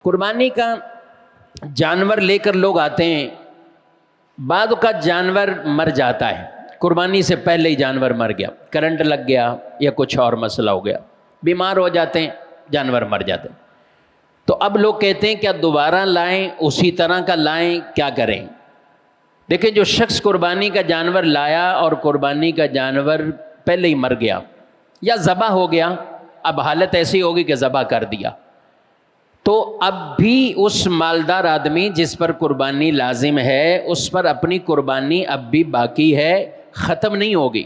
قربانی کا جانور لے کر لوگ آتے ہیں، بعد کا جانور مر جاتا ہے، قربانی سے پہلے ہی جانور مر گیا، کرنٹ لگ گیا یا کچھ اور مسئلہ ہو گیا، بیمار ہو جاتے ہیں، جانور مر جاتے ہیں۔ تو اب لوگ کہتے ہیں کیا دوبارہ لائیں، اسی طرح کا لائیں، کیا کریں؟ دیکھیں، جو شخص قربانی کا جانور لایا اور قربانی کا جانور پہلے ہی مر گیا یا ذبح ہو گیا، اب حالت ایسی ہوگی کہ ذبح کر دیا، تو اب بھی اس مالدار آدمی جس پر قربانی لازم ہے اس پر اپنی قربانی اب بھی باقی ہے، ختم نہیں ہوگی،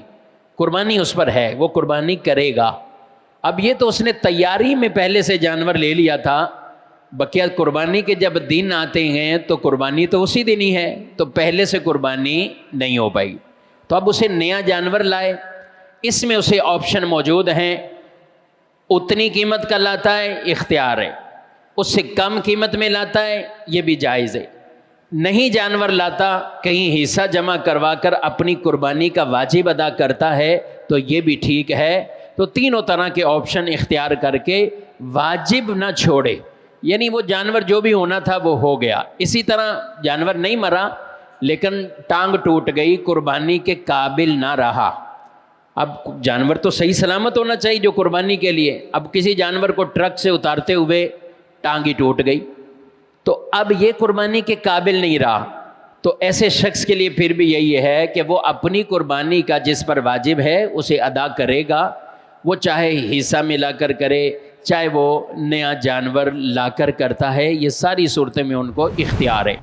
قربانی اس پر ہے، وہ قربانی کرے گا۔ اب یہ تو اس نے تیاری میں پہلے سے جانور لے لیا تھا، بقیہ قربانی کے جب دن آتے ہیں تو قربانی تو اسی دن ہی ہے، تو پہلے سے قربانی نہیں ہو پائی، تو اب اسے نیا جانور لائے۔ اس میں اسے آپشن موجود ہیں، اتنی قیمت کا لاتا ہے، اختیار ہے، اس سے کم قیمت میں لاتا ہے، یہ بھی جائز ہے، نہیں جانور لاتا، کہیں حصہ جمع کروا کر اپنی قربانی کا واجب ادا کرتا ہے تو یہ بھی ٹھیک ہے۔ تو تینوں طرح کے آپشن اختیار کر کے واجب نہ چھوڑے، یعنی وہ جانور جو بھی ہونا تھا وہ ہو گیا۔ اسی طرح جانور نہیں مرا لیکن ٹانگ ٹوٹ گئی، قربانی کے قابل نہ رہا، اب جانور تو صحیح سلامت ہونا چاہیے جو قربانی کے لیے، اب کسی جانور کو ٹرک سے اتارتے ہوئے ٹانگ ہی ٹوٹ گئی تو اب یہ قربانی کے قابل نہیں رہا، تو ایسے شخص کے لیے پھر بھی یہی ہے کہ وہ اپنی قربانی کا جس پر واجب ہے اسے ادا کرے گا، وہ چاہے حصہ ملا کر کرے، چاہے وہ نیا جانور لا کر کرتا ہے، یہ ساری صورتیں میں ان کو اختیار ہے۔